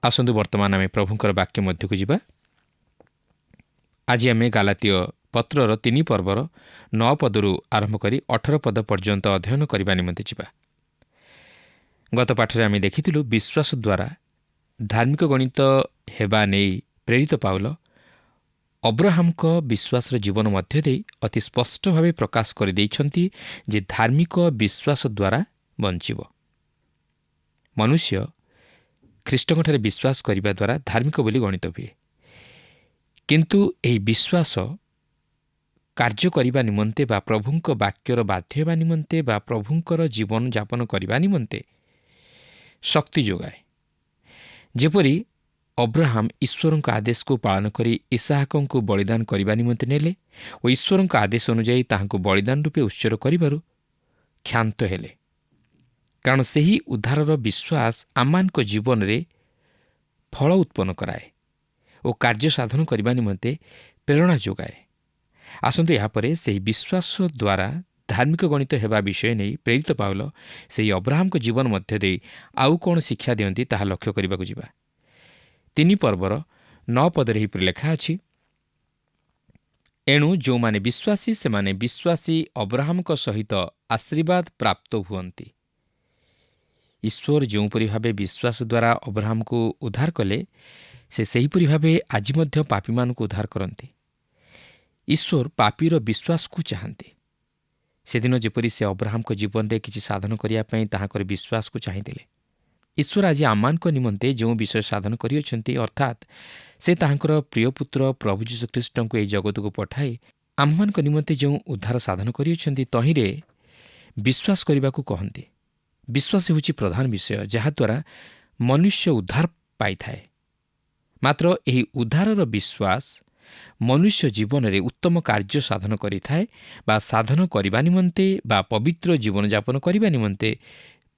ଆସନ୍ତୁ ବର୍ତ୍ତମାନ ଆମେ ପ୍ରଭୁଙ୍କର ବାକ୍ୟ ମଧ୍ୟକୁ ଯିବା। ଆଜି ଆମେ ଗାଲାତୀୟ ପତ୍ରର 3 ପର୍ବର 9 ପଦରୁ ଆରମ୍ଭ କରି 18 ପଦ ପର୍ଯ୍ୟନ୍ତ ଅଧ୍ୟୟନ କରିବା ନିମନ୍ତେ ଯିବା। ଗତ ପାଠରେ ଆମେ ଦେଖିଥିଲୁ ବିଶ୍ୱାସ ଦ୍ୱାରା ଧାର୍ମିକ ଗଣିତ ହେବା ନେଇ ପ୍ରେରିତ ପାଉଲ ଅବ୍ରାହମଙ୍କ ବିଶ୍ୱାସର ଜୀବନ ମଧ୍ୟ ଦେଇ ଅତି ସ୍ପଷ୍ଟ ଭାବେ ପ୍ରକାଶ କରିଦେଇଛନ୍ତି ଯେ ଧାର୍ମିକ ବିଶ୍ୱାସ ଦ୍ୱାରା ବଞ୍ଚିବ। ମନୁଷ୍ୟ ଖ୍ରୀଷ୍ଟଙ୍କଠାରେ ବିଶ୍ୱାସ କରିବା ଦ୍ୱାରା ଧାର୍ମିକ ବୋଲି ଗଣିତ ହୁଏ। କିନ୍ତୁ ଏହି ବିଶ୍ୱାସ କାର୍ଯ୍ୟ କରିବା ନିମନ୍ତେ ବା ପ୍ରଭୁଙ୍କ ବାକ୍ୟର ବାଧ୍ୟ ହେବା ନିମନ୍ତେ ବା ପ୍ରଭୁଙ୍କର ଜୀବନଯାପନ କରିବା ନିମନ୍ତେ ଶକ୍ତି ଯୋଗାଏ। ଯେପରି ଅବ୍ରାହମ ଈଶ୍ୱରଙ୍କ ଆଦେଶକୁ ପାଳନ କରି ଇସାହାକଙ୍କୁ ବଳିଦାନ କରିବା ନିମନ୍ତେ ନେଲେ ଓ ଈଶ୍ୱରଙ୍କ ଆଦେଶ ଅନୁଯାୟୀ ତାହାଙ୍କୁ ବଳିଦାନ ରୂପେ ଉତ୍ସର୍ଗ କରିବାରୁ କ୍ଷାନ୍ତ ହେଲେ। କାରଣ ସେହି ଉଦ୍ଧାରର ବିଶ୍ୱାସ ଆମମାନଙ୍କ ଜୀବନରେ ଫଳ ଉତ୍ପନ୍ନ କରାଏ ଓ କାର୍ଯ୍ୟ ସାଧନ କରିବା ନିମନ୍ତେ ପ୍ରେରଣା ଯୋଗାଏ। ଆସନ୍ତୁ ଏହାପରେ ସେହି ବିଶ୍ୱାସ ଦ୍ୱାରା ଧାର୍ମିକ ଗଣିତ ହେବା ବିଷୟ ନେଇ ପ୍ରେରିତ ପାଉଲ ସେହି ଅବ୍ରାହମଙ୍କ ଜୀବନ ମଧ୍ୟ ଦେଇ ଆଉ କ'ଣ ଶିକ୍ଷା ଦିଅନ୍ତି ତାହା ଲକ୍ଷ୍ୟ କରିବାକୁ ଯିବା। 3 ପର୍ବର 9 ପଦରେ ଏହିପରି ଲେଖା ଅଛି, ଏଣୁ ଯେଉଁମାନେ ବିଶ୍ୱାସୀ ସେମାନେ ବିଶ୍ୱାସୀ ଅବ୍ରାହମଙ୍କ ସହିତ ଆଶୀର୍ବାଦ ପ୍ରାପ୍ତ ହୁଅନ୍ତି। ଈଶ୍ୱର ଯେଉଁପରି ଭାବେ ବିଶ୍ୱାସ ଦ୍ୱାରା ଅବ୍ରାହମକୁ ଉଦ୍ଧାର କଲେ, ସେ ସେହିପରି ଭାବେ ଆଜି ମଧ୍ୟ ପାପୀମାନଙ୍କୁ ଉଦ୍ଧାର କରନ୍ତି। ଈଶ୍ୱର ପାପୀର ବିଶ୍ୱାସକୁ ଚାହାନ୍ତି। ସେଦିନ ଯେପରି ସେ ଅବ୍ରାହମଙ୍କ ଜୀବନରେ କିଛି ସାଧନ କରିବା ପାଇଁ ତାହାଙ୍କର ବିଶ୍ୱାସକୁ ଚାହିଁଥିଲେ, ଈଶ୍ୱର ଆଜି ଆମମାନଙ୍କ ନିମନ୍ତେ ଯେଉଁ ବିଷୟ ସାଧନ କରିଅଛନ୍ତି, ଅର୍ଥାତ୍ ସେ ତାହାଙ୍କର ପ୍ରିୟ ପୁତ୍ର ପ୍ରଭୁ ଯୀଶୁଖ୍ରୀଷ୍ଟଙ୍କୁ ଏହି ଜଗତକୁ ପଠାଇ ଆମମାନଙ୍କ ନିମନ୍ତେ ଯେଉଁ ଉଦ୍ଧାର ସାଧନ କରିଅଛନ୍ତି, ତହିଁରେ ବିଶ୍ୱାସ କରିବାକୁ କହନ୍ତି। ବିଶ୍ୱାସ ହେଉଛି ପ୍ରଧାନ ବିଷୟ, ଯାହାଦ୍ୱାରା ମନୁଷ୍ୟ ଉଦ୍ଧାର ପାଇଥାଏ। ମାତ୍ର ଏହି ଉଦ୍ଧାରର ବିଶ୍ୱାସ ମନୁଷ୍ୟ ଜୀବନରେ ଉତ୍ତମ କାର୍ଯ୍ୟ ସାଧନ କରିଥାଏ ବା ସାଧନ କରିବା ନିମନ୍ତେ ବା ପବିତ୍ର ଜୀବନଯାପନ କରିବା ନିମନ୍ତେ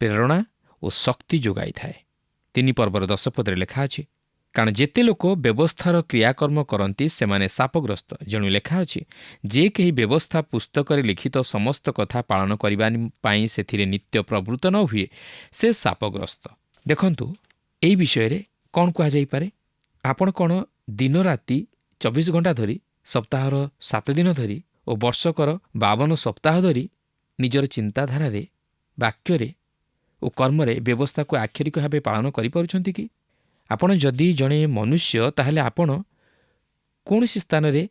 ପ୍ରେରଣା ଓ ଶକ୍ତି ଯୋଗାଇଥାଏ। 3 ପର୍ବର 10 ପଦରେ ଲେଖା ଅଛି, କାରଣ ଯେତେ ଲୋକ ବ୍ୟବସ୍ଥାର କ୍ରିୟାକର୍ମ କରନ୍ତି ସେମାନେ ଶାପଗ୍ରସ୍ତ। ଯେଣୁ ଲେଖା ଅଛି, ଯେ କେହି ବ୍ୟବସ୍ଥା ପୁସ୍ତକରେ ଲିଖିତ ସମସ୍ତ କଥା ପାଳନ କରିବା ପାଇଁ ସେଥିରେ ନିତ୍ୟ ପ୍ରବୃତ୍ତ ନ ହୁଏ, ସେ ଶାପଗ୍ରସ୍ତ। ଦେଖନ୍ତୁ, ଏହି ବିଷୟରେ କ'ଣ କୁହାଯାଇପାରେ? ଆପଣ କ'ଣ ଦିନ ରାତି 24 ଘଣ୍ଟା ଧରି, ସପ୍ତାହର 7 ଦିନ ଧରି ଓ ବର୍ଷକର 52 ସପ୍ତାହ ଧରି ନିଜର ଚିନ୍ତାଧାରାରେ, ବାକ୍ୟରେ ଓ କର୍ମରେ ବ୍ୟବସ୍ଥାକୁ ଆକ୍ଷରିକ ଭାବେ ପାଳନ କରିପାରୁଛନ୍ତି କି? ଆପଣ ଯଦି ଜଣେ ମନୁଷ୍ୟ, ତାହେଲେ ଆପଣ କୌଣସି ସ୍ଥାନରେ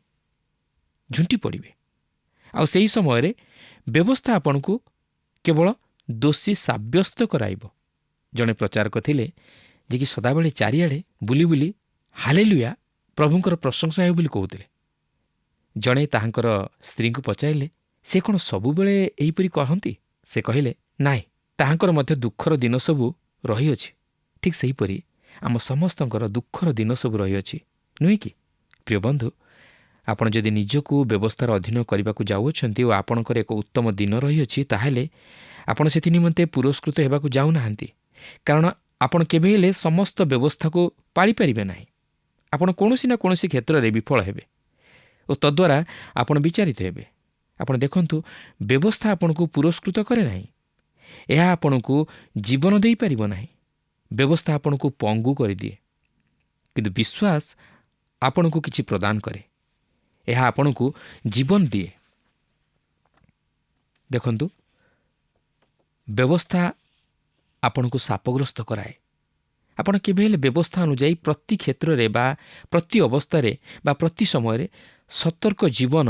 ଝୁଣ୍ଟି ପଡ଼ିବେ। ଆଉ ସେହି ସମୟରେ ବ୍ୟବସ୍ଥା ଆପଣଙ୍କୁ କେବଳ ଦୋଷୀ ସାବ୍ୟସ୍ତ କରାଇବ। ଜଣେ ପ୍ରଚାରକ ଥିଲେ, ଯିଏକି ସଦାବେଳେ ଚାରିଆଡ଼େ ବୁଲି ବୁଲି ହାଲେଲୁୟା ପ୍ରଭୁଙ୍କର ପ୍ରଶଂସା ହେଉ ବୋଲି କହୁଥିଲେ। ଜଣେ ତାହାଙ୍କର ସ୍ତ୍ରୀଙ୍କୁ ପଚାରିଲେ, ସେ କ'ଣ ସବୁବେଳେ ଏହିପରି କହନ୍ତି? ସେ କହିଲେ, ନାଇଁ, ତାହାଙ୍କର ମଧ୍ୟ ଦୁଃଖର ଦିନ ସବୁ ରହିଅଛି। ଠିକ୍ ସେହିପରି ଆମ ସମସ୍ତଙ୍କର ଦୁଃଖର ଦିନ ସବୁ ରହିଅଛି, ନୁହେଁ କି? ପ୍ରିୟ ବନ୍ଧୁ, ଆପଣ ଯଦି ନିଜକୁ ବ୍ୟବସ୍ଥାର ଅଧୀନ କରିବାକୁ ଯାଉଅଛନ୍ତି ଓ ଆପଣଙ୍କର ଏକ ଉତ୍ତମ ଦିନ ରହିଅଛି, ତାହେଲେ ଆପଣ ସେଥି ନିମନ୍ତେ ପୁରସ୍କୃତ ହେବାକୁ ଯାଉନାହାନ୍ତି। କାରଣ ଆପଣ କେବେ ହେଲେ ସମସ୍ତ ବ୍ୟବସ୍ଥାକୁ ପାଳିପାରିବେ ନାହିଁ। ଆପଣ କୌଣସି ନା କୌଣସି କ୍ଷେତ୍ରରେ ବିଫଳ ହେବେ ଓ ତଦ୍ୱାରା ଆପଣ ବିଚାରିତ ହେବେ। ଆପଣ ଦେଖନ୍ତୁ, ବ୍ୟବସ୍ଥା ଆପଣଙ୍କୁ ପୁରସ୍କୃତ କରେ ନାହିଁ। ଏହା ଆପଣଙ୍କୁ ଜୀବନ ଦେଇପାରିବ ନାହିଁ। ବ୍ୟବସ୍ଥା ଆପଣଙ୍କୁ ପଙ୍ଗୁ କରିଦିଏ। କିନ୍ତୁ ବିଶ୍ୱାସ ଆପଣଙ୍କୁ କିଛି ପ୍ରଦାନ କରେ। ଏହା ଆପଣଙ୍କୁ ଜୀବନ ଦିଏ। ଦେଖନ୍ତୁ, ବ୍ୟବସ୍ଥା ଆପଣଙ୍କୁ ଶାପଗ୍ରସ୍ତ କରାଏ। ଆପଣ କେବେ ହେଲେ ବ୍ୟବସ୍ଥା ଅନୁଯାୟୀ ପ୍ରତି କ୍ଷେତ୍ରରେ ବା ପ୍ରତି ଅବସ୍ଥାରେ ବା ପ୍ରତି ସମୟରେ ସତର୍କ ଜୀବନ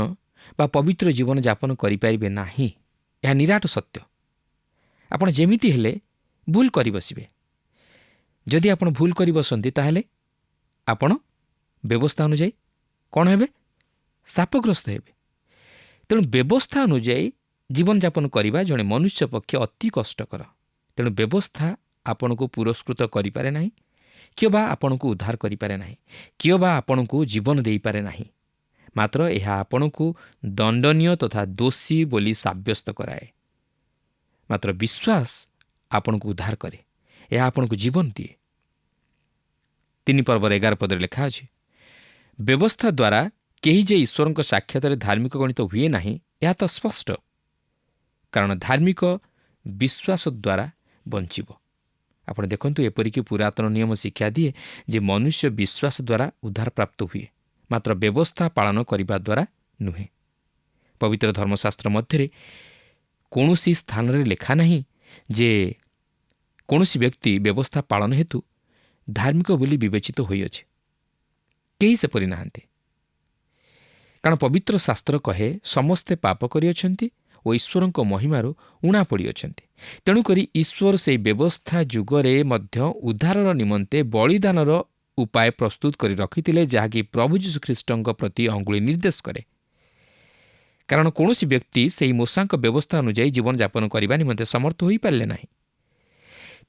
ବା ପବିତ୍ର ଜୀବନଯାପନ କରିପାରିବେ ନାହିଁ। ଏହା ନିରାଟ ସତ୍ୟ। ଆପଣ ଯେମିତି ହେଲେ ଭୁଲ କରି ବସିବେ। ଯଦି ଆପଣ ଭୁଲ କରି ବସନ୍ତି, ତାହେଲେ ଆପଣ ବ୍ୟବସ୍ଥା ଅନୁଯାୟୀ କ'ଣ ହେବେ? ଶାପଗ୍ରସ୍ତ ହେବେ। ତେଣୁ ବ୍ୟବସ୍ଥା ଅନୁଯାୟୀ ଜୀବନଯାପନ କରିବା ଜଣେ ମନୁଷ୍ୟ ପକ୍ଷେ ଅତି କଷ୍ଟକର। ତେଣୁ ବ୍ୟବସ୍ଥା ଆପଣଙ୍କୁ ପୁରସ୍କୃତ କରିପାରେ ନାହିଁ, କିଏ ବା ଆପଣଙ୍କୁ ଉଦ୍ଧାର କରିପାରେ ନାହିଁ, କିଏ ବା ଆପଣଙ୍କୁ ଜୀବନ ଦେଇପାରେ ନାହିଁ। ମାତ୍ର ଏହା ଆପଣଙ୍କୁ ଦଣ୍ଡନୀୟ ତଥା ଦୋଷୀ ବୋଲି ସାବ୍ୟସ୍ତ କରାଏ। ମାତ୍ର ବିଶ୍ୱାସ ଆପଣଙ୍କୁ ଉଦ୍ଧାର କରେ। ଏହା ଆପଣଙ୍କୁ ଜୀବନ ଦିଏ। 3 ପର୍ବର 11 ପଦରେ ଲେଖା ଅଛି, ବ୍ୟବସ୍ଥା ଦ୍ୱାରା କେହି ଯେ ଈଶ୍ୱରଙ୍କ ସାକ୍ଷାତରେ ଧାର୍ମିକ ଗଣିତ ହୁଏ ନାହିଁ, ଏହା ତ ସ୍ପଷ୍ଟ। କାରଣ ଧାର୍ମିକ ବିଶ୍ୱାସ ଦ୍ୱାରା ବଞ୍ଚିବ। ଆପଣ ଦେଖନ୍ତୁ, ଏପରିକି ପୁରାତନ ନିୟମ ଶିକ୍ଷା ଦିଏ ଯେ ମନୁଷ୍ୟ ବିଶ୍ୱାସ ଦ୍ୱାରା ଉଦ୍ଧାର ପ୍ରାପ୍ତ ହୁଏ, ମାତ୍ର ବ୍ୟବସ୍ଥା ପାଳନ କରିବା ଦ୍ୱାରା ନୁହେଁ। ପବିତ୍ର ଧର୍ମଶାସ୍ତ୍ର ମଧ୍ୟରେ କୌଣସି ସ୍ଥାନରେ ଲେଖା ନାହିଁ ଯେ କୌଣସି ବ୍ୟକ୍ତି ବ୍ୟବସ୍ଥା ପାଳନ ହେତୁ ଧାର୍ମିକ ବୋଲି ବିବେଚିତ ହୋଇଅଛି। କେହି ସେପରି ନାହାନ୍ତି, କାରଣ ପବିତ୍ର ଶାସ୍ତ୍ର କହେ ସମସ୍ତେ ପାପ କରିଅଛନ୍ତି ଓ ଈଶ୍ୱରଙ୍କ ମହିମାରୁ ଉଣା ପଡ଼ିଅଛନ୍ତି। ତେଣୁକରି ଈଶ୍ୱର ସେହି ବ୍ୟବସ୍ଥା ଯୁଗରେ ମଧ୍ୟ ଉଦ୍ଧାରର ନିମନ୍ତେ ବଳିଦାନର ଉପାୟ ପ୍ରସ୍ତୁତ କରି ରଖିଥିଲେ, ଯାହାକି ପ୍ରଭୁ ଯୀଶୁଖ୍ରୀଷ୍ଟଙ୍କ ପ୍ରତି ଅଙ୍ଗୁଳି ନିର୍ଦ୍ଦେଶ କରେ। କାରଣ କୌଣସି ବ୍ୟକ୍ତି ସେହି ମୂଷାଙ୍କ ବ୍ୟବସ୍ଥା ଅନୁଯାୟୀ ଜୀବନଯାପନ କରିବା ନିମନ୍ତେ ସମର୍ଥ ହୋଇପାରିଲେ ନାହିଁ।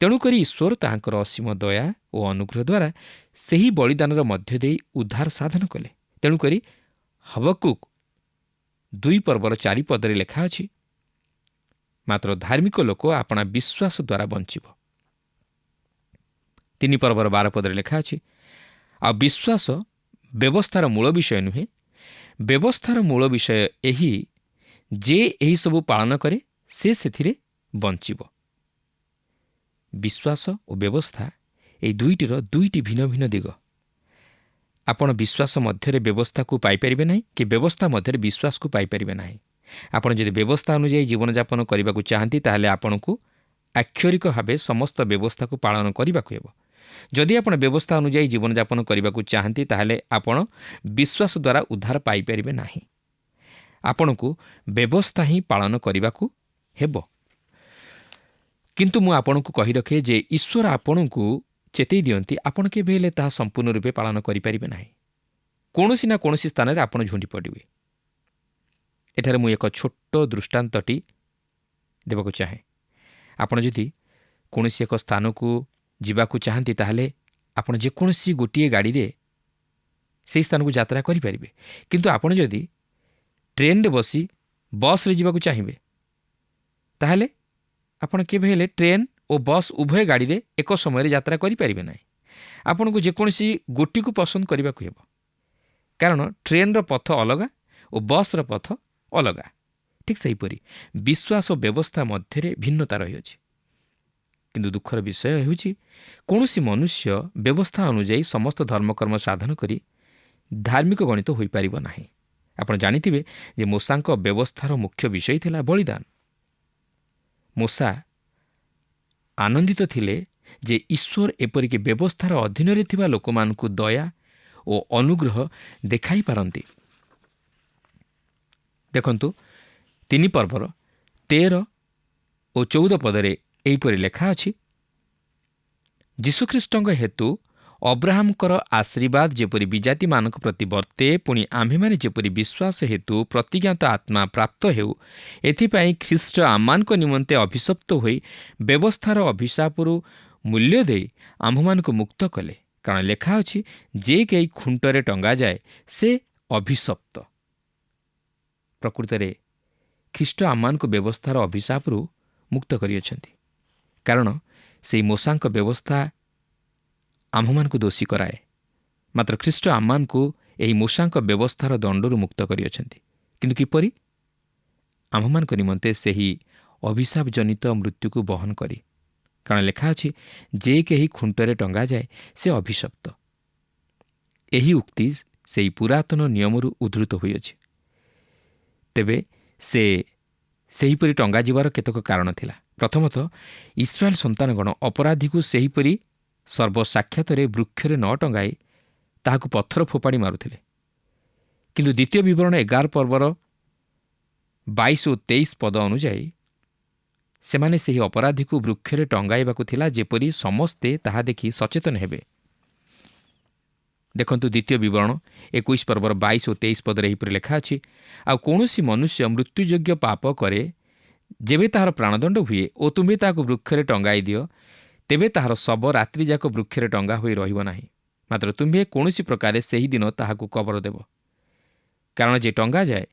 ତେଣୁକରି ଈଶ୍ୱର ତାହାଙ୍କର ଅସୀମ ଦୟା ଓ ଅନୁଗ୍ରହ ଦ୍ୱାରା ସେହି ବଳିଦାନର ମଧ୍ୟ ଦେଇ ଉଦ୍ଧାର ସାଧନ କଲେ। ତେଣୁକରି ହବକୁକ 2:4 ଲେଖା ଅଛି, ମାତ୍ର ଧାର୍ମିକ ଲୋକ ଆପଣା ବିଶ୍ୱାସ ଦ୍ୱାରା ବଞ୍ଚିବ। 3:12 ଲେଖା ଅଛି, ଆଉ ବିଶ୍ୱାସ ବ୍ୟବସ୍ଥାର ମୂଳ ବିଷୟ ନୁହେଁ, ବ୍ୟବସ୍ଥାର ମୂଳ ବିଷୟ ଏହି ଯେ ଏହିସବୁ ପାଳନ କରେ ସେ ସେଥିରେ ବଞ୍ଚିବ। ବିଶ୍ୱାସ ଓ ବ୍ୟବସ୍ଥା ଏହି ଦୁଇଟିର ଦୁଇଟି ଭିନ୍ନ ଭିନ୍ନ ଦିଗ। ଆପଣ ବିଶ୍ୱାସ ମଧ୍ୟରେ ବ୍ୟବସ୍ଥାକୁ ପାଇପାରିବେ ନାହିଁ, କି ବ୍ୟବସ୍ଥା ମଧ୍ୟରେ ବିଶ୍ୱାସକୁ ପାଇପାରିବେ ନାହିଁ। ଆପଣ ଯଦି ବ୍ୟବସ୍ଥା ଅନୁଯାୟୀ ଜୀବନଯାପନ କରିବାକୁ ଚାହାନ୍ତି, ତାହେଲେ ଆପଣଙ୍କୁ ଆକ୍ଷରିକ ଭାବେ ସମସ୍ତ ବ୍ୟବସ୍ଥାକୁ ପାଳନ କରିବାକୁ ହେବ। ଯଦି ଆପଣ ବ୍ୟବସ୍ଥା ଅନୁଯାୟୀ ଜୀବନଯାପନ କରିବାକୁ ଚାହାନ୍ତି, ତାହେଲେ ଆପଣ ବିଶ୍ୱାସ ଦ୍ୱାରା ଉଦ୍ଧାର ପାଇପାରିବେ ନାହିଁ। ଆପଣଙ୍କୁ ବ୍ୟବସ୍ଥା ହିଁ ପାଳନ କରିବାକୁ ହେବ। କିନ୍ତୁ ମୁଁ ଆପଣଙ୍କୁ କହି ରଖେ ଯେ ଈଶ୍ୱର ଆପଣଙ୍କୁ ଚେତାଇ ଦିଅନ୍ତି, ଆପଣ କେବେ ହେଲେ ତାହା ସମ୍ପୂର୍ଣ୍ଣ ରୂପେ ପାଳନ କରିପାରିବେ ନାହିଁ। କୌଣସି ନା କୌଣସି ସ୍ଥାନରେ ଆପଣ ଝୁଣ୍ଟି ପଡ଼ିବେ। ଏଠାରେ ମୁଁ ଏକ ଛୋଟ ଦୃଷ୍ଟାନ୍ତଟି ଦେବାକୁ ଚାହେଁ। ଆପଣ ଯଦି କୌଣସି ଏକ ସ୍ଥାନକୁ ଯିବାକୁ ଚାହାନ୍ତି, ତାହେଲେ ଆପଣ ଯେକୌଣସି ଗୋଟିଏ ଗାଡ଼ିରେ ସେହି ସ୍ଥାନକୁ ଯାତ୍ରା କରିପାରିବେ। କିନ୍ତୁ ଆପଣ ଯଦି ଟ୍ରେନରେ ବସି ବସ୍ରେ ଯିବାକୁ ଚାହିଁବେ, ତାହେଲେ ଆପଣ କେବେ ହେଲେ ଟ୍ରେନ୍ ଓ ବସ୍ ଉଭୟ ଗାଡ଼ିରେ ଏକ ସମୟରେ ଯାତ୍ରା କରିପାରିବେ ନାହିଁ। ଆପଣଙ୍କୁ ଯେକୌଣସି ଗୋଟିକୁ ପସନ୍ଦ କରିବାକୁ ହେବ, କାରଣ ଟ୍ରେନ୍ର ପଥ ଅଲଗା ଓ ବସ୍ର ପଥ ଅଲଗା। ଠିକ୍ ସେହିପରି ବିଶ୍ୱାସ ଓ ବ୍ୟବସ୍ଥା ମଧ୍ୟରେ ଭିନ୍ନତା ରହିଅଛି। କିନ୍ତୁ ଦୁଃଖର ବିଷୟ ହେଉଛି, କୌଣସି ମନୁଷ୍ୟ ବ୍ୟବସ୍ଥା ଅନୁଯାୟୀ ସମସ୍ତ ଧର୍ମକର୍ମ ସାଧନ କରି ଧାର୍ମିକ ଗଣିତ ହୋଇପାରିବ ନାହିଁ। ଆପଣ ଜାଣିଥିବେ ଯେ ମୂଷାଙ୍କ ବ୍ୟବସ୍ଥାର ମୁଖ୍ୟ ବିଷୟ ଥିଲା ବଳିଦାନ। ମୂଷା ଆନନ୍ଦିତ ଥିଲେ ଯେ ଈଶ୍ୱର ଏପରିକି ବ୍ୟବସ୍ଥାର ଅଧୀନରେ ଥିବା ଲୋକମାନଙ୍କୁ ଦୟା ଓ ଅନୁଗ୍ରହ ଦେଖାଇ ପାରନ୍ତି। ଦେଖନ୍ତୁ, 3:13 ଓ 14 ଏହିପରି ଲେଖା ଅଛି, ଯୀଶୁଖ୍ରୀଷ୍ଟଙ୍କ ହେତୁ ଅବ୍ରାହମଙ୍କର ଆଶୀର୍ବାଦ ଯେପରି ବିଜାତିମାନଙ୍କ ପ୍ରତି ବର୍ତ୍ତେ, ପୁଣି ଆମ୍ଭେମାନେ ଯେପରି ବିଶ୍ୱାସ ହେତୁ ପ୍ରତିଜ୍ଞାତ ଆତ୍ମା ପ୍ରାପ୍ତ ହେଉ, ଏଥିପାଇଁ ଖ୍ରୀଷ୍ଟ ଆମମାନଙ୍କ ନିମନ୍ତେ ଅଭିଶପ୍ତ ହୋଇ ବ୍ୟବସ୍ଥାର ଅଭିଶାପରୁ ମୂଲ୍ୟ ଦେଇ ଆମ୍ଭମାନଙ୍କୁ ମୁକ୍ତ କଲେ। କାରଣ ଲେଖା ଅଛି, ଯେ କେହି ଖୁଣ୍ଟରେ ଟଙ୍ଗାଯାଏ ସେ ଅଭିଶପ୍ତ। ପ୍ରକୃତରେ ଖ୍ରୀଷ୍ଟ ଆମମାନଙ୍କୁ ବ୍ୟବସ୍ଥାର ଅଭିଶାପରୁ ମୁକ୍ତ କରିଅଛନ୍ତି, କାରଣ ସେହି ମୂଷାଙ୍କ ବ୍ୟବସ୍ଥା ଆମ୍ଭମାନଙ୍କୁ ଦୋଷୀ କରାଏ। ମାତ୍ର ଖ୍ରୀଷ୍ଟ ଆମମାନଙ୍କୁ ଏହି ମୂଷାଙ୍କ ବ୍ୟବସ୍ଥାର ଦଣ୍ଡରୁ ମୁକ୍ତ କରିଅଛନ୍ତି। କିନ୍ତୁ କିପରି? ଆମ୍ଭମାନଙ୍କ ନିମନ୍ତେ ସେହି ଅଭିଶାପ ଜନିତ ମୃତ୍ୟୁକୁ ବହନ କରି। କାରଣ ଲେଖା ଅଛି, ଯେ କେହି ଖୁଣ୍ଟରେ ଟଙ୍ଗାଯାଏ ସେ ଅଭିଶପ୍ତ। ଏହି ଉକ୍ତି ସେହି ପୁରାତନ ନିୟମରୁ ଉଦ୍ଧୃତ ହୋଇଅଛି। ତେବେ ସେ ସେହିପରି ଟଙ୍ଗାଯିବାର କେତେକ କାରଣ ଥିଲା। ପ୍ରଥମତଃ, ଇସ୍ରାଏଲ ସନ୍ତାନଗଣ ଅପରାଧୀକୁ ସେହିପରି ସର୍ବସାକ୍ଷାତରେ ବୃକ୍ଷରେ ନ ଟଙ୍ଗାଇ ତାହାକୁ ପଥର ଫୋପାଡ଼ି ମାରୁଥିଲେ। କିନ୍ତୁ ଦ୍ୱିତୀୟ ବିବରଣ 11:22 ଓ 23 ଅନୁଯାୟୀ ସେମାନେ ସେହି ଅପରାଧୀକୁ ବୃକ୍ଷରେ ଟଙ୍ଗାଇବାକୁ ଥିଲା, ଯେପରି ସମସ୍ତେ ତାହା ଦେଖି ସଚେତନ ହେବେ। ଦେଖନ୍ତୁ, ଦ୍ୱିତୀୟ ବିବରଣ 21:22 ଓ 23 ଏହିପରି ଲେଖା ଅଛି, ଆଉ କୌଣସି ମନୁଷ୍ୟ ମୃତ୍ୟୁଯୋଗ୍ୟ ପାପ କରେ, ଯେବେ ତାହାର ପ୍ରାଣଦଣ୍ଡ ହୁଏ ଓ ତୁମ୍ଭେ ତାହାକୁ ବୃକ୍ଷରେ ଟଙ୍ଗାଇ ଦିଅ, ତେବେ ତାହାର ଶବ ରାତ୍ରିଯାକ ବୃକ୍ଷରେ ଟଙ୍ଗା ହୋଇ ରହିବ ନାହିଁ। ମାତ୍ର ତୁମ୍ଭେ କୌଣସି ପ୍ରକାରେ ସେହିଦିନ ତାହାକୁ କବର ଦେବ। କାରଣ ଯେ ଟଙ୍ଗାଯାଏ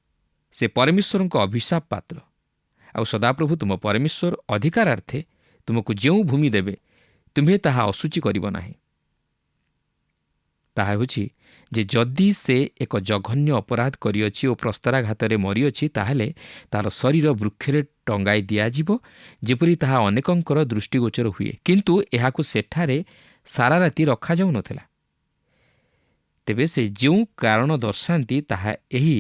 ସେ ପରମେଶ୍ୱରଙ୍କ ଅଭିଶାପ ପାତ୍ର। ଆଉ ସଦାପ୍ରଭୁ ତୁମ ପରମେଶ୍ୱର ଅଧିକାରାର୍ଥେ ତୁମକୁ ଯେଉଁ ଭୂମି ଦେବେ, ତୁମ୍ଭେ ତାହା ଅଶୁଚି କରିବ ନାହିଁ। ତାହା ହେଉଛି ଯେ ଯଦି ସେ ଏକ ଜଘନ୍ୟ ଅପରାଧ କରିଅଛି ଓ ପ୍ରସ୍ତାରାଘାତରେ ମରିଅଛି, ତାହେଲେ ତାହାର ଶରୀର ବୃକ୍ଷରେ ଟଙ୍ଗାଇ ଦିଆଯିବ, ଯେପରି ତାହା ଅନେକଙ୍କର ଦୃଷ୍ଟିଗୋଚର ହୁଏ। କିନ୍ତୁ ଏହାକୁ ସେଠାରେ ସାରା ରାତି ରଖାଯାଉନଥିଲା। ତେବେ ସେ ଯେଉଁ କାରଣ ଦର୍ଶାନ୍ତି ତାହା ଏହି,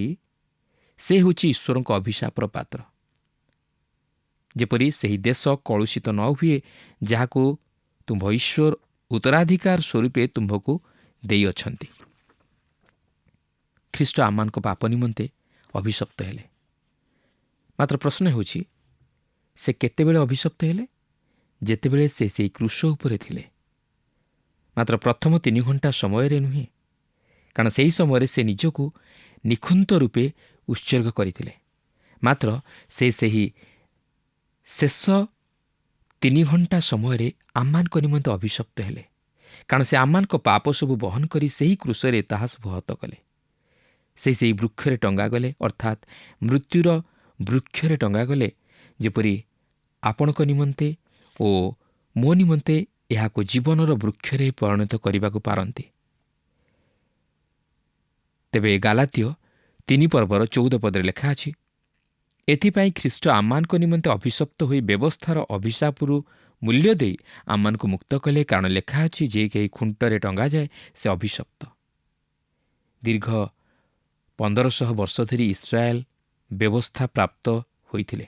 ସେ ହେଉଛି ଈଶ୍ୱରଙ୍କ ଅଭିଶାପର ପାତ୍ର, ଯେପରି ସେହି ଦେଶ କଳୁଷିତ ନ ହୁଏ ଯାହାକୁ ତୁମ୍ଭ ଈଶ୍ୱର ଉତ୍ତରାଧିକାର ସ୍ୱରୂପେ ତୁମ୍ଭକୁ ଦେଇଅଛନ୍ତି। ଖ୍ରୀଷ୍ଟ ଆମମାନଙ୍କ ପାପ ନିମନ୍ତେ ଅଭିଶପ୍ତ ହେଲେ। ମାତ୍ର ପ୍ରଶ୍ନ ହେଉଛି, ସେ କେତେବେଳେ ଅଭିଶପ୍ତ ହେଲେ? ଯେତେବେଳେ ସେ ସେହି କ୍ରୁଶ ଉପରେ ଥିଲେ। ମାତ୍ର ପ୍ରଥମ 3 ଘଣ୍ଟା ସମୟରେ ନୁହେଁ, କାରଣ ସେହି ସମୟରେ ସେ ନିଜକୁ ନିଖୁନ୍ତ ରୂପେ ଉତ୍ସର୍ଗ କରିଥିଲେ। ମାତ୍ର ସେ ସେହି ଶେଷ 3 ଘଣ୍ଟା ସମୟରେ ଆମମାନଙ୍କ ନିମନ୍ତେ ଅଭିଶପ୍ତ ହେଲେ, କାରଣ ସେ ଆମମାନଙ୍କ ପାପ ସବୁ ବହନ କରି ସେହି କ୍ରୁଶରେ ତାହା ସବୁ ହତ କଲେ। ସେ ସେହି ବୃକ୍ଷରେ ଟଙ୍ଗାଗଲେ, ଅର୍ଥାତ୍ ମୃତ୍ୟୁର ବୃକ୍ଷରେ ଟଙ୍ଗାଗଲେ, ଯେପରି ଆପଣଙ୍କ ନିମନ୍ତେ ଓ ମୋ ନିମନ୍ତେ ଏହାକୁ ଜୀବନର ବୃକ୍ଷରେ ପରିଣତ କରିବାକୁ ପାରନ୍ତି। ତେବେ ଗାଲାତୀୟ 3 ପର୍ବର 14 ପଦରେ ଲେଖା ଅଛି, ଏଥିପାଇଁ ଖ୍ରୀଷ୍ଟ ଆମମାନଙ୍କ ନିମନ୍ତେ ଅଭିଶପ୍ତ ହୋଇ ବ୍ୟବସ୍ଥାର ଅଭିଶାପରୁ ମୂଲ୍ୟ ଦେଇ ଆମମାନଙ୍କୁ ମୁକ୍ତ କଲେ, କାରଣ ଲେଖା ଅଛି, ଯେ କେହି ଖୁଣ୍ଟରେ ଟଙ୍ଗାଯାଏ ସେ ଅଭିଶପ୍ତ। ଦୀର୍ଘ 1500 ବର୍ଷ ଧରି ଇସ୍ରାଏଲ ବ୍ୟବସ୍ଥା ପ୍ରାପ୍ତ ହୋଇଥିଲେ,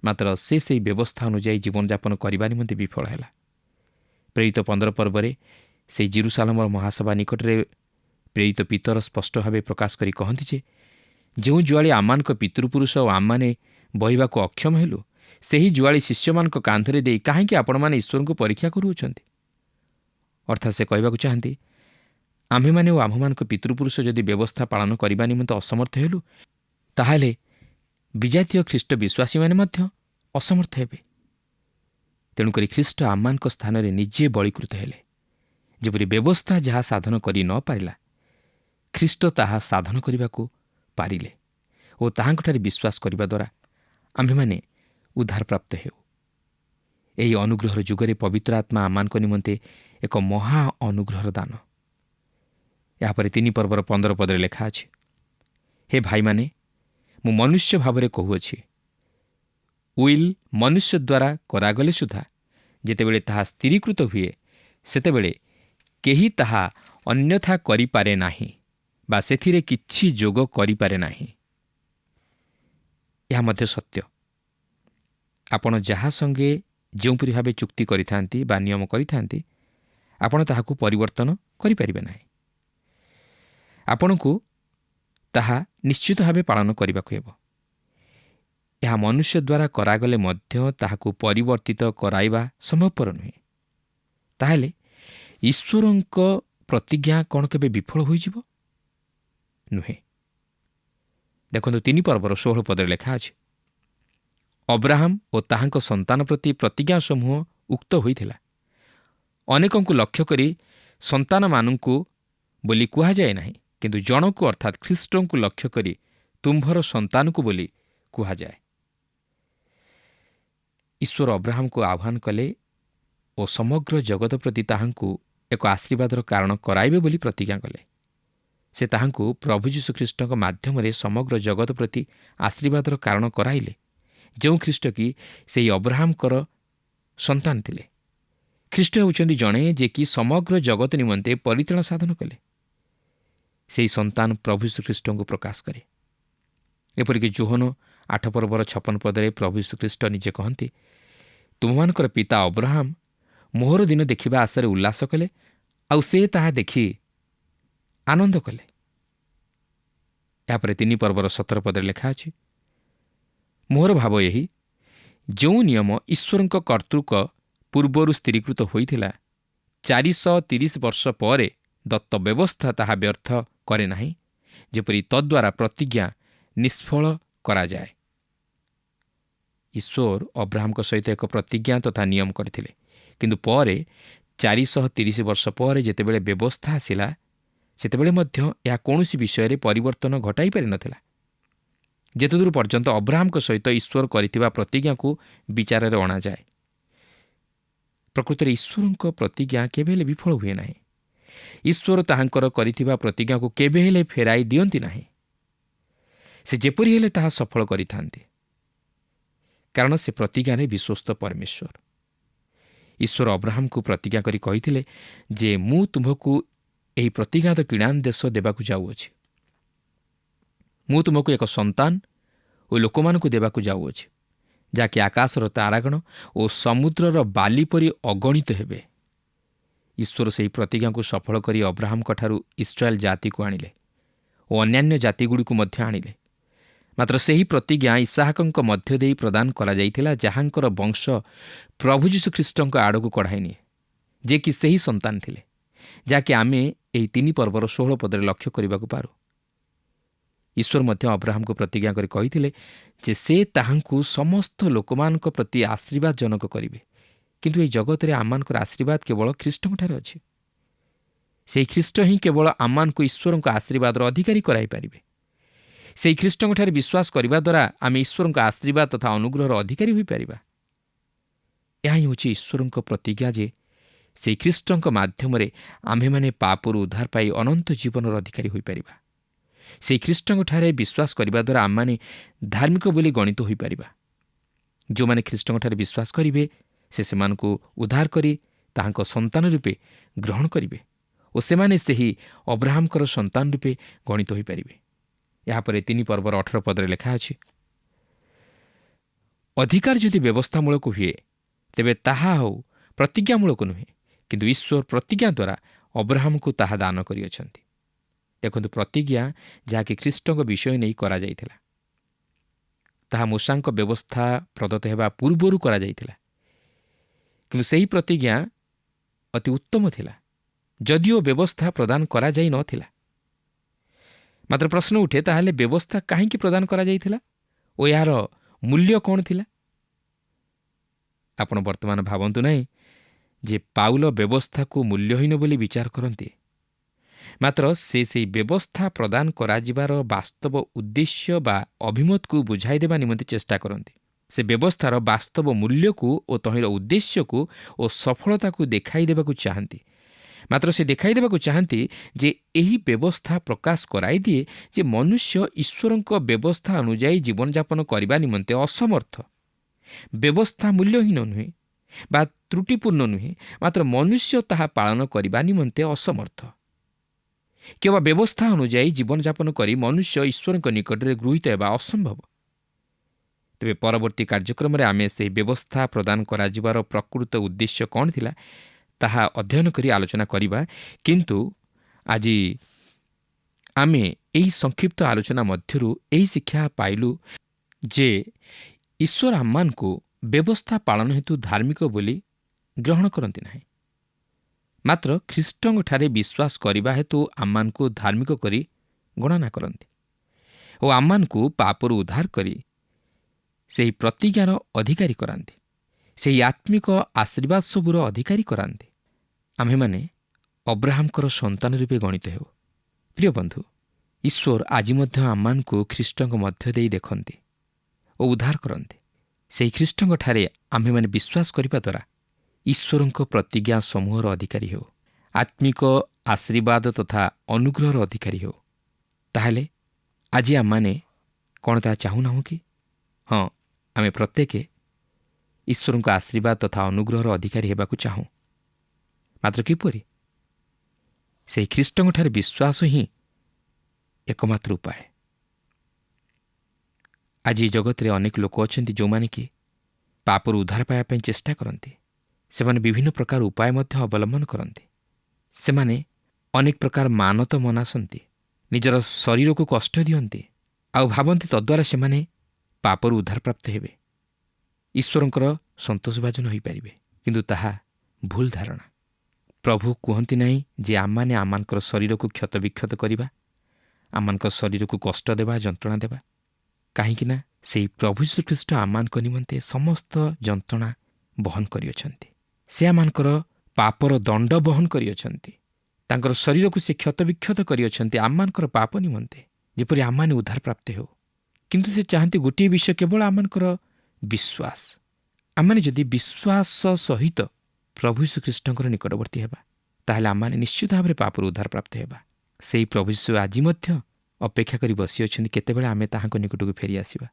ମାତ୍ର ସେ ସେହି ବ୍ୟବସ୍ଥା ଅନୁଯାୟୀ ଜୀବନଯାପନ କରିବା ନିମନ୍ତେ ବିଫଳ ହେଲା। ପ୍ରେରିତ 15 ପର୍ବରେ ସେହି ଜେରୁସାଲେମର ମହାସଭା ନିକଟରେ ପ୍ରେରିତ ପିତର ସ୍ପଷ୍ଟ ଭାବେ ପ୍ରକାଶ କରି କହନ୍ତି ଯେ, ଯେଉଁ ଜୁଆଳି ଆମମାନଙ୍କ ପିତୃପୁରୁଷ ଓ ଆମମାନେ ବହିବାକୁ ଅକ୍ଷମ ହେଲୁ, ସେହି ଜୁଆଳି ଶିଷ୍ୟମାନଙ୍କ କାନ୍ଧରେ ଦେଇ କାହିଁକି ଆପଣମାନେ ଈଶ୍ୱରଙ୍କୁ ପରୀକ୍ଷା କରୁଅଛନ୍ତି? ଅର୍ଥାତ୍ ସେ କହିବାକୁ ଚାହାନ୍ତି, ଆମ୍ଭେମାନେ ଓ ଆମ୍ଭମାନଙ୍କ ପିତୃପୁରୁଷ ଯଦି ବ୍ୟବସ୍ଥା ପାଳନ କରିବା ନିମନ୍ତେ ଅସମର୍ଥ ହେଲୁ, ତାହେଲେ ବିଜାତୀୟ ଖ୍ରୀଷ୍ଟ ବିଶ୍ୱାସୀମାନେ ମଧ୍ୟ ଅସମର୍ଥ ହେବେ। ତେଣୁକରି ଖ୍ରୀଷ୍ଟ ଆମମାନଙ୍କ ସ୍ଥାନରେ ନିଜେ ବଳୀକୃତ ହେଲେ, ଯେପରି ବ୍ୟବସ୍ଥା ଯାହା ସାଧନ କରି ନ ପାରିଲା, ଖ୍ରୀଷ୍ଟ ତାହା ସାଧନ କରିବାକୁ ପାରିଲେ ଓ ତାହାଙ୍କଠାରେ ବିଶ୍ୱାସ କରିବା ଦ୍ୱାରା ଆମ୍ଭେମାନେ ଉଦ୍ଧାରପ୍ରାପ୍ତ ହେଉ। ଏହି ଅନୁଗ୍ରହର ଯୁଗରେ ପବିତ୍ର ଆତ୍ମା ଆମମାନଙ୍କ ନିମନ୍ତେ ଏକ ମହା ଅନୁଗ୍ରହର ଦାନ। ଏହାପରେ 3 ପର୍ବର 15 ପଦରେ ଲେଖା ଅଛି, ହେ ଭାଇମାନେ, ମୁଁ ମନୁଷ୍ୟ ଭାବରେ କହୁଅଛି, ଉଇଲ୍ ମନୁଷ୍ୟ ଦ୍ୱାରା କରାଗଲେ ସୁଦ୍ଧା ଯେତେବେଳେ ତାହା ସ୍ଥିରୀକୃତ ହୁଏ, ସେତେବେଳେ କେହି ତାହା ଅନ୍ୟଥା କରିପାରେ ନାହିଁ ବା ସେଥିରେ କିଛି ଯୋଗ କରିପାରେ ନାହିଁ। ଏହା ମଧ୍ୟ ସତ୍ୟ। ଆପଣ ଯାହା ସଙ୍ଗେ ଯେଉଁପରି ଭାବେ ଚୁକ୍ତି କରିଥାନ୍ତି ବା ନିୟମ କରିଥାନ୍ତି, ଆପଣ ତାହାକୁ ପରିବର୍ତ୍ତନ କରିପାରିବେ ନାହିଁ। ଆପଣଙ୍କୁ ତାହା ନିଶ୍ଚିତ ଭାବେ ପାଳନ କରିବାକୁ ହେବ। ଏହା ମନୁଷ୍ୟ ଦ୍ୱାରା କରାଗଲେ ମଧ୍ୟ ତାହାକୁ ପରିବର୍ତ୍ତିତ କରାଇବା ସମ୍ଭବପର ନୁହେଁ। ତାହେଲେ ଈଶ୍ୱରଙ୍କ ପ୍ରତିଜ୍ଞା କ'ଣ କେବେ ବିଫଳ ହୋଇଯିବ? ନୁହେଁ। ଦେଖନ୍ତୁ 3 ପର୍ବର 16 ପଦରେ ଲେଖା ଅଛି, ଅବ୍ରାହମ ଓ ତାହାଙ୍କ ସନ୍ତାନ ପ୍ରତି ପ୍ରତିଜ୍ଞା ସମୂହ ଉକ୍ତ ହୋଇଥିଲା। ଅନେକଙ୍କୁ ଲକ୍ଷ୍ୟ କରି ସନ୍ତାନମାନଙ୍କୁ ବୋଲି କୁହାଯାଏ ନାହିଁ, କିନ୍ତୁ ଜଣକୁ ଅର୍ଥାତ୍ ଖ୍ରୀଷ୍ଟଙ୍କୁ ଲକ୍ଷ୍ୟ କରି ତୁମ୍ଭର ସନ୍ତାନକୁ ବୋଲି କୁହାଯାଏ। ଈଶ୍ୱର ଅବ୍ରାହମକୁ ଆହ୍ୱାନ କଲେ ଓ ସମଗ୍ର ଜଗତ ପ୍ରତି ତାହାଙ୍କୁ ଏକ ଆଶୀର୍ବାଦର କାରଣ କରାଇବେ ବୋଲି ପ୍ରତିଜ୍ଞା କଲେ। ସେ ତାହାଙ୍କୁ ପ୍ରଭୁ ଯୀଶୁଖ୍ରୀଷ୍ଟଙ୍କ ମାଧ୍ୟମରେ ସମଗ୍ର ଜଗତ ପ୍ରତି ଆଶୀର୍ବାଦର କାରଣ କରାଇଲେ, ଯେଉଁ ଖ୍ରୀଷ୍ଟ କି ସେହି ଅବ୍ରାହମଙ୍କର ସନ୍ତାନ ଥିଲେ। ଖ୍ରୀଷ୍ଟ ହେଉଛନ୍ତି ଜଣେ ଯେ କି ସମଗ୍ର ଜଗତ ନିମନ୍ତେ ପରିତ୍ରାଣ ସାଧନ କଲେ। ସେହି ସନ୍ତାନ ପ୍ରଭୁ ଯୀଶୁଖ୍ରୀଷ୍ଟଙ୍କୁ ପ୍ରକାଶ କରେ। ଏପରିକି ଯୋହନ 8 ପର୍ବର 56 ପଦରେ ପ୍ରଭୁ ଯୀଶୁଖ୍ରୀଷ୍ଟ ନିଜେ କହନ୍ତି, ତୁମମାନଙ୍କର ପିତା ଅବ୍ରାହମ ମୋହର ଦିନ ଦେଖିବା ଆଶାରେ ଉଲ୍ଲାସ କଲେ, ଆଉ ସେ ତାହା ଦେଖି ଆନନ୍ଦ କଲେ। ଏହାପରେ 3 ପର୍ବର 17 ପଦରେ ଲେଖା ଅଛି, ମୋହର ଭାବ ଏହି, ଯେଉଁ ନିୟମ ଈଶ୍ୱରଙ୍କ କର୍ତ୍ତୃକ ପୂର୍ବରୁ ସ୍ଥିରୀକୃତ ହୋଇଥିଲା, 430 ବର୍ଷ ପରେ ଦତ୍ତ ବ୍ୟବସ୍ଥା ତାହା ବ୍ୟର୍ଥ କରେ ନାହିଁ, ଯେପରି ତଦ୍ୱାରା ପ୍ରତିଜ୍ଞା ନିଷ୍ଫଳ କରାଯାଏ। ଈଶ୍ୱର ଅବ୍ରାହମଙ୍କ ସହିତ ଏକ ପ୍ରତିଜ୍ଞା ତଥା ନିୟମ କରିଥିଲେ, କିନ୍ତୁ ପରେ 430 ବର୍ଷ ପରେ ଯେତେବେଳେ ବ୍ୟବସ୍ଥା ଆସିଲା, ସେତେବେଳେ ମଧ୍ୟ ଏହା କୌଣସି ବିଷୟରେ ପରିବର୍ତ୍ତନ ଘଟାଇ ପାରିନଥିଲା, ଯେତେଦୂର ପର୍ଯ୍ୟନ୍ତ ଅବ୍ରାହମଙ୍କ ସହିତ ଈଶ୍ୱର କରିଥିବା ପ୍ରତିଜ୍ଞାକୁ ବିଚାରରେ ଅଣାଯାଏ। ପ୍ରକୃତରେ ଈଶ୍ୱରଙ୍କ ପ୍ରତିଜ୍ଞା କେବେ ହେଲେ ବିଫଳ ହୁଏ ନାହିଁ। ଈଶ୍ୱର ତାହାଙ୍କର କରିଥିବା ପ୍ରତିଜ୍ଞାକୁ କେବେ ହେଲେ ଫେରାଇ ଦିଅନ୍ତି ନାହିଁ। ସେ ଯେପରି ହେଲେ ତାହା ସଫଳ କରିଥାନ୍ତି, କାରଣ ସେ ପ୍ରତିଜ୍ଞାରେ ବିଶ୍ୱସ୍ତ ପରମେଶ୍ୱର। ଈଶ୍ୱର ଅବ୍ରାହମକୁ ପ୍ରତିଜ୍ଞା କରି କହିଥିଲେ ଯେ ମୁଁ ତୁମକୁ ଏହି ପ୍ରତିଜ୍ଞାତ କିଣାନ୍ ଦେଶ ଦେବାକୁ ଯାଉଅଛି। ମୁଁ ତୁମକୁ ଏକ ସନ୍ତାନ ଓ ଲୋକମାନଙ୍କୁ ଦେବାକୁ ଯାଉଅଛି, ଯାହାକି ଆକାଶର ତାରାଗଣ ଓ ସମୁଦ୍ରର ବାଲି ପରି ଅଗଣିତ ହେବେ। ଈଶ୍ୱର ସେହି ପ୍ରତିଜ୍ଞାକୁ ସଫଳ କରି ଅବ୍ରାହମଙ୍କଠାରୁ ଇସ୍ରାଏଲ୍ ଜାତିକୁ ଆଣିଲେ ଓ ଅନ୍ୟାନ୍ୟ ଜାତିଗୁଡ଼ିକୁ ମଧ୍ୟ ଆଣିଲେ। ମାତ୍ର ସେହି ପ୍ରତିଜ୍ଞା ଇସାହାକଙ୍କ ମଧ୍ୟ ଦେଇ ପ୍ରଦାନ କରାଯାଇଥିଲା, ଯାହାଙ୍କର ବଂଶ ପ୍ରଭୁ ଯୀଶୁଖ୍ରୀଷ୍ଟଙ୍କ ଆଡ଼କୁ କଢ଼ାଇ ନିଏ, ଯେ କି ସେହି ସନ୍ତାନ ଥିଲେ, ଯାହାକି ଆମେ ଏହି 3 ପର୍ବର 16 ପଦରେ ଲକ୍ଷ୍ୟ କରିବାକୁ ପାରୁ। ଈଶ୍ୱର ମଧ୍ୟ ଅବ୍ରାହମକୁ ପ୍ରତିଜ୍ଞା କରି କହିଥିଲେ ଯେ ସେ ତାହାଙ୍କୁ ସମସ୍ତ ଲୋକମାନଙ୍କ ପ୍ରତି ଆଶୀର୍ବାଦଜନକ କରିବେ। କିନ୍ତୁ ଏହି ଜଗତରେ ଆମମାନଙ୍କର ଆଶୀର୍ବାଦ କେବଳ ଖ୍ରୀଷ୍ଟଙ୍କଠାରେ ଅଛି। ସେହି ଖ୍ରୀଷ୍ଟ ହିଁ କେବଳ ଆମମାନଙ୍କୁ ଈଶ୍ୱରଙ୍କ ଆଶୀର୍ବାଦର ଅଧିକାରୀ କରାଇପାରିବେ। ସେହି ଖ୍ରୀଷ୍ଟଙ୍କଠାରେ ବିଶ୍ୱାସ କରିବା ଦ୍ୱାରା ଆମେ ଈଶ୍ୱରଙ୍କ ଆଶୀର୍ବାଦ ତଥା ଅନୁଗ୍ରହର ଅଧିକାରୀ ହୋଇପାରିବା। ଏହା ହିଁ ହେଉଛି ଈଶ୍ୱରଙ୍କ ପ୍ରତିଜ୍ଞା ଯେ ସେହି ଖ୍ରୀଷ୍ଟଙ୍କ ମାଧ୍ୟମରେ ଆମ୍ଭେମାନେ ପାପରୁ ଉଦ୍ଧାର ପାଇ ଅନନ୍ତ ଜୀବନର ଅଧିକାରୀ ହୋଇପାରିବା। ସେହି ଖ୍ରୀଷ୍ଟଙ୍କଠାରେ ବିଶ୍ୱାସ କରିବା ଦ୍ୱାରା ଆମମାନେ ଧାର୍ମିକ ବୋଲି ଗଣିତ ହୋଇପାରିବା। ଯେଉଁମାନେ ଖ୍ରୀଷ୍ଟଙ୍କଠାରେ ବିଶ୍ୱାସ କରିବେ ସେ ସେମାନଙ୍କୁ ଉଦ୍ଧାର କରି ତାହାଙ୍କ ସନ୍ତାନ ରୂପେ ଗ୍ରହଣ କରିବେ ଓ ସେମାନେ ସେହି ଅବ୍ରାହମଙ୍କର ସନ୍ତାନ ରୂପେ ଗଣିତ ହୋଇପାରିବେ। ଏହାପରେ 3 ପର୍ବର 18 ପଦରେ ଲେଖା ଅଛି, ଅଧିକାର ଯଦି ବ୍ୟବସ୍ଥାମୂଳକ ହୁଏ ତେବେ ତାହା ଆଉ ପ୍ରତିଜ୍ଞାମୂଳକ ନୁହେଁ, କିନ୍ତୁ ଈଶ୍ୱର ପ୍ରତିଜ୍ଞା ଦ୍ୱାରା ଅବ୍ରାହମକୁ ତାହା ଦାନ କରିଅଛନ୍ତି। ଦେଖନ୍ତୁ, ପ୍ରତିଜ୍ଞା ଯାହାକି ଖ୍ରୀଷ୍ଟଙ୍କ ବିଷୟ ନେଇ କରାଯାଇଥିଲା, ତାହା ମୂଷାଙ୍କ ବ୍ୟବସ୍ଥା ପ୍ରଦତ୍ତ ହେବା ପୂର୍ବରୁ କରାଯାଇଥିଲା। କିନ୍ତୁ ସେହି ପ୍ରତିଜ୍ଞା ଅତି ଉତ୍ତମ ଥିଲା, ଯଦିଓ ବ୍ୟବସ୍ଥା ପ୍ରଦାନ କରାଯାଇ ନଥିଲା। ମାତ୍ର ପ୍ରଶ୍ନ ଉଠେ, ତାହେଲେ ବ୍ୟବସ୍ଥା କାହିଁକି ପ୍ରଦାନ କରାଯାଇଥିଲା ଓ ଏହାର ମୂଲ୍ୟ କ'ଣ ଥିଲା? ଆପଣ ବର୍ତ୍ତମାନ ଭାବନ୍ତୁ ନାହିଁ ଯେ ପାଉଲ ବ୍ୟବସ୍ଥାକୁ ମୂଲ୍ୟହୀନ ବୋଲି ବିଚାର କରନ୍ତି। ମାତ୍ର ସେ ସେହି ବ୍ୟବସ୍ଥା ପ୍ରଦାନ କରାଯିବାର ବାସ୍ତବ ଉଦ୍ଦେଶ୍ୟ ବା ଅଭିମତକୁ ବୁଝାଇ ଦେବା ନିମନ୍ତେ ଚେଷ୍ଟା କରନ୍ତି। ସେ ବ୍ୟବସ୍ଥାର ବାସ୍ତବ ମୂଲ୍ୟକୁ ଓ ତହିଁର ଉଦ୍ଦେଶ୍ୟକୁ ଓ ସଫଳତାକୁ ଦେଖାଇ ଦେବାକୁ ଚାହାନ୍ତି। ମାତ୍ର ସେ ଦେଖାଇ ଦେବାକୁ ଚାହାନ୍ତି ଯେ ଏହି ବ୍ୟବସ୍ଥା ପ୍ରକାଶ କରାଇଦିଏ ଯେ ମନୁଷ୍ୟ ଈଶ୍ୱରଙ୍କ ବ୍ୟବସ୍ଥା ଅନୁଯାୟୀ ଜୀବନଯାପନ କରିବା ନିମନ୍ତେ ଅସମର୍ଥ। ବ୍ୟବସ୍ଥା ମୂଲ୍ୟହୀନ ନୁହେଁ ବା ତ୍ରୁଟିପୂର୍ଣ୍ଣ ନୁହେଁ, ମାତ୍ର ମନୁଷ୍ୟ ତାହା ପାଳନ କରିବା ନିମନ୍ତେ ଅସମର୍ଥ। କିମ୍ବା ବ୍ୟବସ୍ଥା ଅନୁଯାୟୀ ଜୀବନଯାପନ କରି ମନୁଷ୍ୟ ଈଶ୍ୱରଙ୍କ ନିକଟରେ ଗୃହୀତ ହେବା ଅସମ୍ଭବ। ତେବେ ପରବର୍ତ୍ତୀ କାର୍ଯ୍ୟକ୍ରମରେ ଆମେ ସେହି ବ୍ୟବସ୍ଥା ପ୍ରଦାନ କରାଯିବାର ପ୍ରକୃତ ଉଦ୍ଦେଶ୍ୟ କ'ଣ ଥିଲା ତାହା ଅଧ୍ୟୟନ କରି ଆଲୋଚନା କରିବା। କିନ୍ତୁ ଆଜି ଆମେ ଏହି ସଂକ୍ଷିପ୍ତ ଆଲୋଚନା ମଧ୍ୟରୁ ଏହି ଶିକ୍ଷା ପାଇଲୁ ଯେ ଈଶ୍ୱର ଆମମାନଙ୍କୁ ବ୍ୟବସ୍ଥା ପାଳନ ହେତୁ ଧାର୍ମିକ ବୋଲି ଗ୍ରହଣ କରନ୍ତି ନାହିଁ, ମାତ୍ର ଖ୍ରୀଷ୍ଟଙ୍କଠାରେ ବିଶ୍ୱାସ କରିବା ହେତୁ ଆମମାନଙ୍କୁ ଧାର୍ମିକ କରି ଗଣନା କରନ୍ତି ଓ ଆମମାନଙ୍କୁ ପାପରୁ ଉଦ୍ଧାର କରି ସେହି ପ୍ରତିଜ୍ଞାର ଅଧିକାରୀ କରାନ୍ତି, ସେହି ଆତ୍ମିକ ଆଶୀର୍ବାଦ ସବୁର ଅଧିକାରୀ କରାନ୍ତି। ଆମ୍ଭେମାନେ ଅବ୍ରାହମଙ୍କର ସନ୍ତାନ ରୂପେ ଗଣିତ ହେଉ। ପ୍ରିୟ ବନ୍ଧୁ, ଈଶ୍ୱର ଆଜି ମଧ୍ୟ ଆମମାନଙ୍କୁ ଖ୍ରୀଷ୍ଟଙ୍କ ମଧ୍ୟ ଦେଇ ଦେଖନ୍ତି ଓ ଉଦ୍ଧାର କରନ୍ତି। ସେହି ଖ୍ରୀଷ୍ଟଙ୍କଠାରେ ଆମ୍ଭେମାନେ ବିଶ୍ୱାସ କରିବା ଦ୍ୱାରା ଈଶ୍ୱରଙ୍କ ପ୍ରତିଜ୍ଞା ସମୂହର ଅଧିକାରୀ ହେଉ, ଆତ୍ମିକ ଆଶୀର୍ବାଦ ତଥା ଅନୁଗ୍ରହର ଅଧିକାରୀ ହେଉ। ତାହେଲେ ଆଜି ଆମମାନେ କ'ଣ ତାହା ଚାହୁଁନାହୁଁ କି? ହଁ, ଆମେ ପ୍ରତ୍ୟେକ ଈଶ୍ୱରଙ୍କ ଆଶୀର୍ବାଦ ତଥା ଅନୁଗ୍ରହର ଅଧିକାରୀ ହେବାକୁ ଚାହୁଁ। ମାତ୍ର କିପରି? ସେହି ଖ୍ରୀଷ୍ଟଙ୍କଠାରେ ବିଶ୍ୱାସ ହିଁ ଏକମାତ୍ର ଉପାୟ। ଆଜି ଏ ଜଗତରେ ଅନେକ ଲୋକ ଅଛନ୍ତି ଯେଉଁମାନେ କି ପାପରୁ ଉଦ୍ଧାର ପାଇବା ପାଇଁ ଚେଷ୍ଟା କରନ୍ତି। ସେମାନେ ବିଭିନ୍ନ ପ୍ରକାର ଉପାୟ ମଧ୍ୟ ଅବଲମ୍ବନ କରନ୍ତି। ସେମାନେ ଅନେକ ପ୍ରକାର ମାନତ ମନାସନ୍ତି, ନିଜର ଶରୀରକୁ କଷ୍ଟ ଦିଅନ୍ତି ଆଉ ଭାବନ୍ତି ତଦ୍ୱାରା ସେମାନେ ପାପରୁ ଉଦ୍ଧାରପ୍ରାପ୍ତ ହେବେ, ଈଶ୍ୱରଙ୍କର ସନ୍ତୋଷଭାଜନ ହୋଇପାରିବେ। କିନ୍ତୁ ତାହା ଭୁଲ ଧାରଣା। ପ୍ରଭୁ କୁହନ୍ତି ନାହିଁ ଯେ ଆମମାନେ ଆମମାନଙ୍କର ଶରୀରକୁ କ୍ଷତବିକ୍ଷତ କରିବା, ଆମମାନଙ୍କ ଶରୀରକୁ କଷ୍ଟ ଦେବା, ଯନ୍ତ୍ରଣା ଦେବା। କାହିଁକି ନା ସେହି ପ୍ରଭୁ ଯୀଶୁଖ୍ରୀଷ୍ଟ ଆମମାନଙ୍କ ନିମନ୍ତେ ସମସ୍ତ ଯନ୍ତ୍ରଣା ବହନ କରିଅଛନ୍ତି। ସେ ଆମମାନଙ୍କର ପାପର ଦଣ୍ଡ ବହନ କରିଅଛନ୍ତି। ତାଙ୍କର ଶରୀରକୁ ସେ କ୍ଷତବିକ୍ଷତ କରିଅଛନ୍ତି ଆମମାନଙ୍କର ପାପ ନିମନ୍ତେ, ଯେପରି ଆମମାନେ ଉଦ୍ଧାରପ୍ରାପ୍ତ ହେଉ। କିନ୍ତୁ ସେ ଚାହାନ୍ତି ଗୋଟିଏ ବିଷୟ, କେବଳ ଆମମାନଙ୍କର ବିଶ୍ୱାସ। ଆମମାନେ ଯଦି ବିଶ୍ୱାସ ସହିତ ପ୍ରଭୁ ଯୀଶୁଖ୍ରୀଷ୍ଟଙ୍କର ନିକଟବର୍ତ୍ତୀ ହେବା, ତାହେଲେ ଆମମାନେ ନିଶ୍ଚିତ ଭାବରେ ପାପରୁ ଉଦ୍ଧାର ପ୍ରାପ୍ତ ହେବା। ସେହି ପ୍ରଭୁ ଯୀଶୁ ଆଜି ମଧ୍ୟ ଅପେକ୍ଷା କରି ବସିଅଛନ୍ତି କେତେବେଳେ ଆମେ ତାହାଙ୍କ ନିକଟକୁ ଫେରିଆସିବା।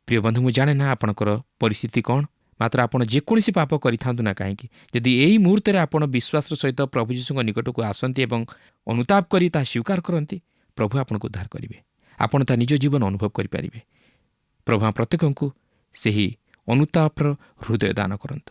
ପ୍ରିୟ ବନ୍ଧୁ, ମୁଁ ଜାଣେ ନା ଆପଣଙ୍କର ପରିସ୍ଥିତି କ'ଣ, ମାତ୍ର ଆପଣ ଯେକୌଣସି ପାପ କରିଥାନ୍ତୁ ନା କାହିଁକି, ଯଦି ଏହି ମୁହୂର୍ତ୍ତରେ ଆପଣ ବିଶ୍ୱାସର ସହିତ ପ୍ରଭୁ ଯୀଶୁଙ୍କ ନିକଟକୁ ଆସନ୍ତି ଏବଂ ଅନୁତାପ କରି ତାହା ସ୍ୱୀକାର କରନ୍ତି, ପ୍ରଭୁ ଆପଣଙ୍କୁ ଉଦ୍ଧାର କରିବେ। ଆପଣ ତା ନିଜ ଜୀବନ ଅନୁଭବ କରିପାରିବେ। ପ୍ରଭୁ ପ୍ରତ୍ୟେକଙ୍କୁ ସେହି ଅନୁତାପର ହୃଦୟ ଦାନ କରନ୍ତୁ।